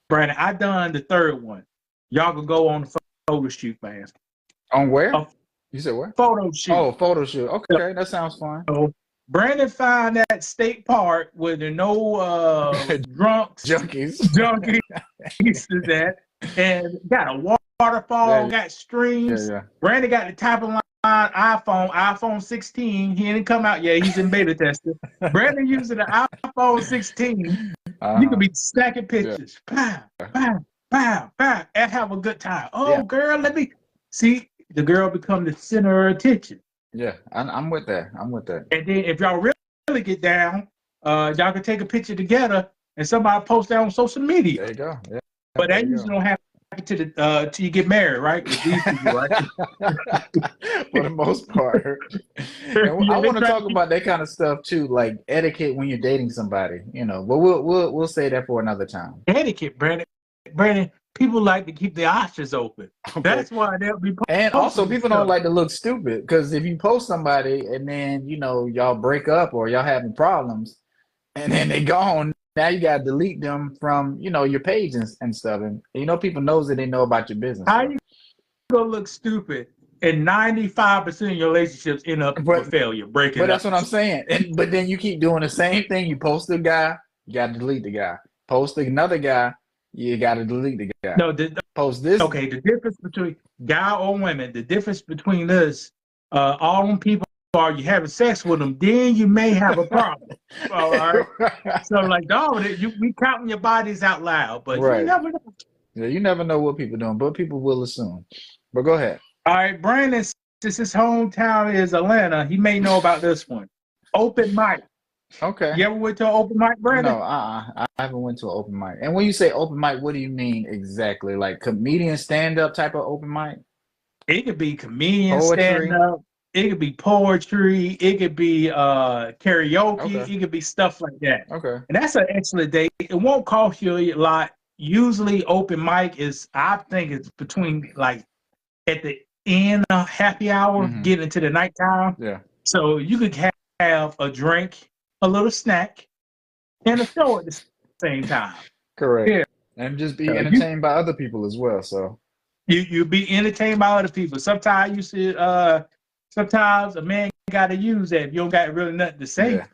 Brandon, I done the third one. Y'all can go on the photo shoot, man. On where? A You said what? photo shoot. Oh, photo shoot. Okay, that sounds fun. So Brandon found that state park where there no drunks, Junkies. junkies to that, and got a waterfall, Yeah, got streams. yeah. Brandon got the top of line iPhone 16. He didn't come out yet. He's in beta testing. Brandon using the iPhone 16. You could be stacking pictures. Pow, pow, pow, pow, and have a good time. Oh, girl, let me see. The girl become the center of attention. Yeah, I'm with that. I'm with that. And then if y'all really get down, y'all can take a picture together and somebody post that on social media. There you go. Yeah. But that usually don't happen till you get married, right? With these people, right? For the most part. And I want to talk about that kind of stuff too, like etiquette when you're dating somebody, you know. But we'll say that for another time. Etiquette, Brandon. People like to keep their options open. Okay. That's why they'll be posting. And also, people don't like to look stupid, because if you post somebody and then, you know, y'all break up or y'all having problems and then they gone, now you got to delete them from, you know, your page and stuff. And, you know, people knows that they know about your business. How you gonna look stupid and 95% of your relationships end up with failure, breaking up? But that's what I'm saying. But then you keep doing the same thing. You post a guy, you got to delete the guy. Post another guy, you got to delete the guy. No, post this. Okay, the difference between guy or women, the difference between us, all them people are you having sex with them, then you may have a problem. All right. So like, dog, we counting your bodies out loud, but you never know. Yeah, you never know what people are doing, but people will assume. But go ahead. All right, Brandon, since his hometown is Atlanta, he may know about this one. Open mic. Okay. You ever went to an open mic, Brandon? No, I haven't went to an open mic. And when you say open mic, what do you mean exactly? Like comedian stand-up type of open mic? It could be comedian stand-up. It could be poetry. It could be karaoke. Okay. It could be stuff like that. Okay. And that's an excellent day. It won't cost you a lot. Usually open mic is, I think it's between like at the end of happy hour, getting into the nighttime. Yeah. So you could have a drink, a little snack, and a show at the same time. Correct. Yeah. And just be entertained by other people as well. So you be entertained by other people. Sometimes you see, sometimes a man got to use that if you don't got really nothing to say. Yeah.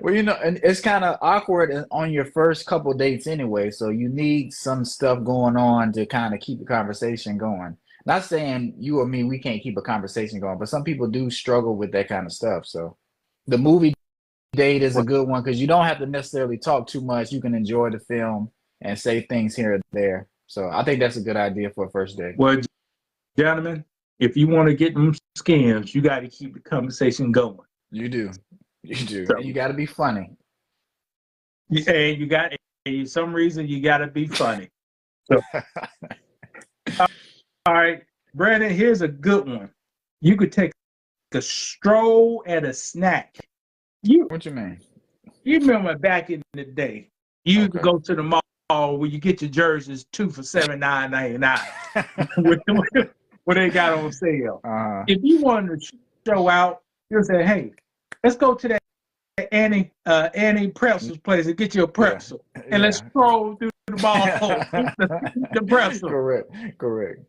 Well, you know, and it's kind of awkward on your first couple dates anyway. So you need some stuff going on to kind of keep the conversation going. Not saying you or me, we can't keep a conversation going, but some people do struggle with that kind of stuff. So the movie date is a good one because you don't have to necessarily talk too much. You can enjoy the film and say things here and there. So I think that's a good idea for a first date. Well, gentlemen, if you want to get them scams, you got to keep the conversation going. You do. You do. So, and you got to be funny. And you got, for some reason, you got to be funny. So, all right, Brandon, here's a good one. You could take a stroll and a snack. What you mean? You remember back in the day, you could go to the mall where you get your jerseys 2 for $79.99. What they got on sale. If you wanted to show out, you'll say, hey, let's go to that Annie Pretzel's place and get you a pretzel. Yeah. And let's stroll through the mall the pretzel. Correct.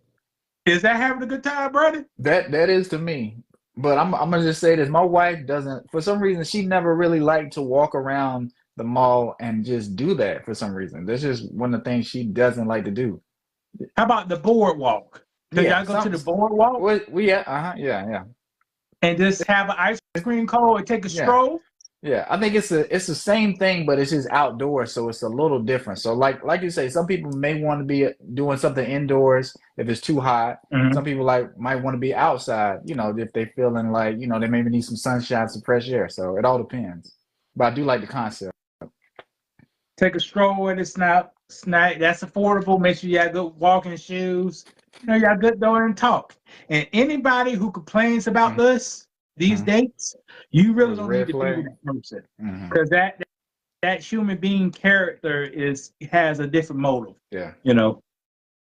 Is that having a good time, brother? That is to me. But I'm gonna just say this. My wife doesn't, for some reason, she never really liked to walk around the mall and just do that for some reason. That's just one of the things she doesn't like to do. How about the boardwalk? Did y'all go to the boardwalk? Yeah. And just have an ice cream cone and take a stroll? Yeah, I think it's the same thing, but it's just outdoors, so it's a little different. So like you say, some people may want to be doing something indoors if it's too hot. Some people might want to be outside, you know, if they're feeling like, you know, they maybe need some sunshine, some fresh air. So it all depends. But I do like the concept. Take a stroll and a snack. That's affordable. Make sure you have good walking shoes. You know, y'all good door and talk. And anybody who complains about this, these dates, you really don't need to be with that person. Because that human being character has a different motive. Yeah. You know.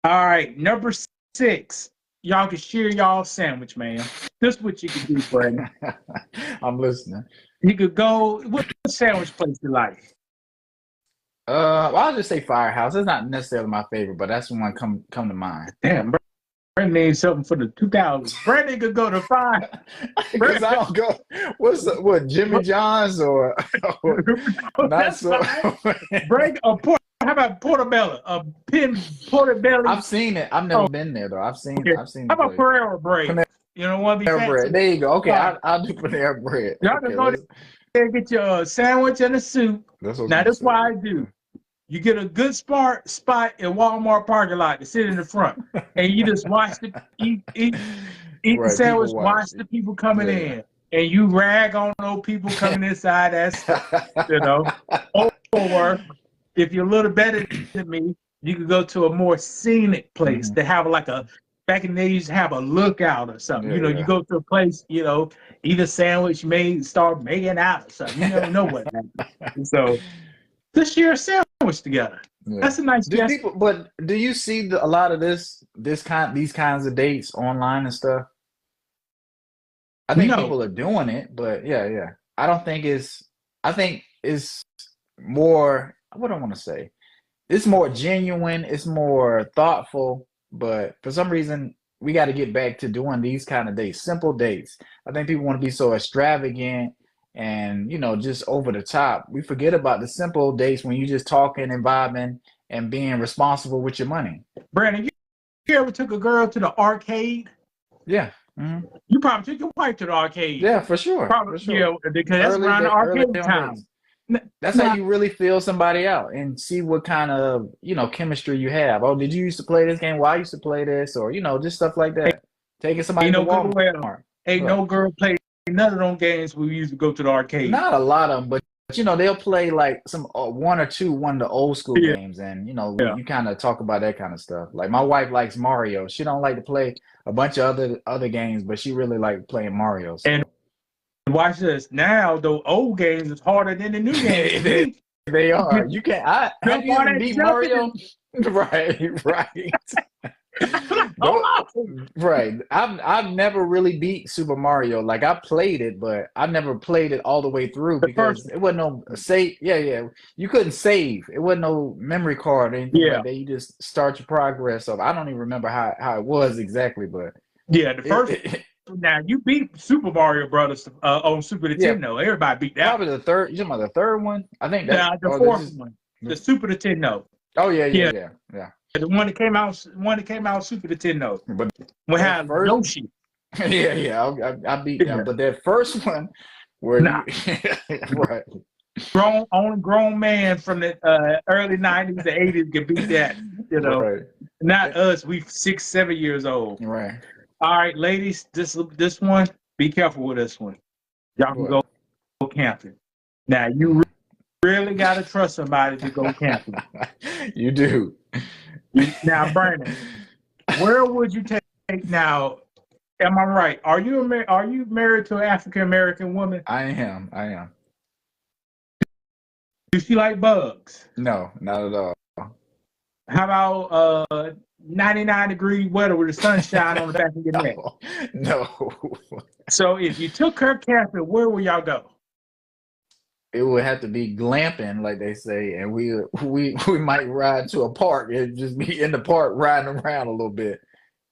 All right, number 6. Y'all can share y'all sandwich, man. This is what you can do, Brandon. I'm listening. You could go, what sandwich place you like? Well, I'll just say Firehouse. It's not necessarily my favorite, but that's the one come to mind. Damn, Brandon needs something for the 2000s. Brandon could go to five. Because I don't go. What Jimmy John's or not That's so. fine. Break a port. How about portobello? A pin portobello. I've seen it. I've never been there though. I've seen Okay. I've seen How the about place. Panera Bread? Panera You don't want to be fancy. Bread. There you go. Okay, Right. I'll do Panera Bread. Y'all Okay, can go there and get your sandwich and a soup. that's what I was Now gonna that's say. what I do. You get a good spot in Walmart parking lot to sit in the front, and you just watch the eat the Right, sandwich, people watch watch. the people coming Yeah. in, and you rag on those people coming inside that stuff, you know. Or if you're a little better than me, you could go to a more scenic place Mhm. to have like a. Back in the day, you used to have a lookout or something. Yeah, You know, yeah. you go to a place, you know, eat a sandwich, start making out or something. You never know what happens. So just share a sandwich together. Yeah. That's a nice gesture. But do you see a lot of these kinds of dates online and stuff? I think No, people are doing it, but yeah. I don't think I think it's more, what do I want to say? It's more genuine, it's more thoughtful, but for some reason we got to get back to doing these kind of dates, simple dates. I think people want to be so extravagant and, just over the top. We forget about the simple dates when you just talking and vibing and being responsible with your money. Brandon, you ever took a girl to the arcade? Yeah. Mm-hmm. You probably took your wife to the arcade. Yeah, for sure. Probably, For sure. yeah, because that's around the Early arcade on time. dates. That's how you really feel somebody out and see what kind of, chemistry you have. Oh, did you used to play this game? Well, I used to play this, or, just stuff like that. Taking somebody to Walmart. Ain't no girl play none of those games we used to go to the arcade. Not a lot of them, but they'll play like some one of the old school games, and you kind of talk about that kind of stuff. Like my wife likes Mario. She don't like to play a bunch of other games, but she really like playing Mario. So. And watch this. Now the old games is harder than the new games. They are. You can't. Have you even beat Mario? Right. Right. I've never really beat Super Mario. Like I played it, but I never played it all the way through because it wasn't no save. Yeah. You couldn't save. It wasn't no memory card or anything like that. You just start your progress. So I don't even remember how it was exactly, but yeah, the first. Now you beat Super Mario Brothers on Super Nintendo. Yeah. Everybody beat that. Probably the third. You talking about the third one? I think that. The fourth one, the Super Nintendo. Oh yeah. The one that came out, Super Nintendo. But we had Yoshi. Yeah. I beat them, but that first one, where right. Only grown man from the early 90s, the 80s could beat that. Right. Not us. We 6, 7 years old. Right. All right, ladies, this one, be careful with this one. Y'all can go camping. Now, you really got to trust somebody to go camping. You do. Now, Brandon, where would you take now? Am I right? Are you married to an African American woman? I am. Do she like bugs? No, not at all. How about 99-degree weather with the sunshine on the back of your neck? No. So if you took her camping, where would y'all go? It would have to be glamping, like they say, and we might ride to a park and just be in the park riding around a little bit.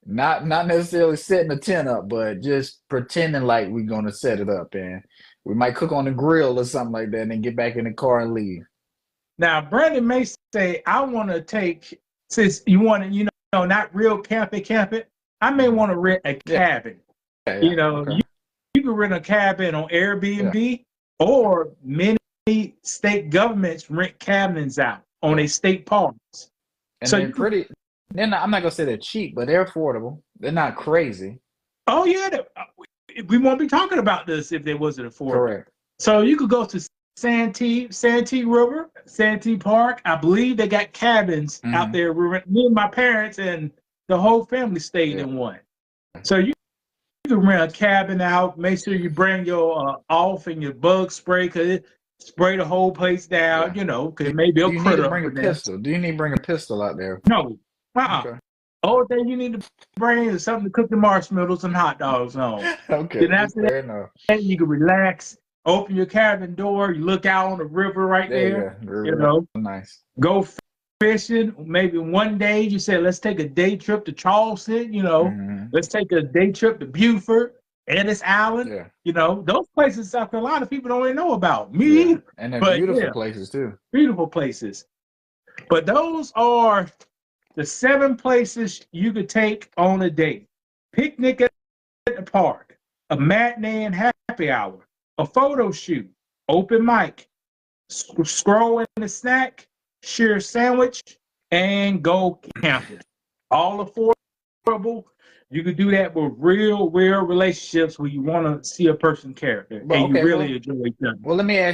Not necessarily setting a tent up, but just pretending like we're gonna set it up, and we might cook on the grill or something like that, and then get back in the car and leave. Now, Brandon may say, I want to take, since you want to, not real camping, I may want to rent a cabin. Yeah, you can rent a cabin on Airbnb, or many state governments rent cabins out on their state parks. And they're not, I'm not going to say they're cheap, but they're affordable. They're not crazy. Oh, yeah. We won't be talking about this if they wasn't affordable. Correct. So you could go to Santee River, Santee Park. I believe they got cabins out there. Me and my parents and the whole family stayed in one. So you can rent a cabin out. Make sure you bring your off and your bug spray, because it spray the whole place down. Because maybe a critter. Do you need to bring a pistol? Do you need to bring a pistol out there? No. Okay. All thing you need to bring is something to cook the marshmallows and hot dogs on. Okay. Then after that, you can relax open your cabin door, you look out on the river right There you there. go. You Real know, nice. go fishing. Maybe one day you say, let's take a day trip to Charleston. You know, let's take a day trip to Beaufort, Ellis Island. Yeah. You know, those places in South Carolina people don't even know about. Me Yeah. either. And they're But beautiful yeah, places too. beautiful places. But those are the 7 places you could take on a date. Picnic at the park, a matinee and happy hour, a photo shoot, open mic, scroll in a snack, share a sandwich, and go camping. All affordable. You could do that with real relationships where you want to see a person's character But and you okay, really enjoy each other. well, let me ask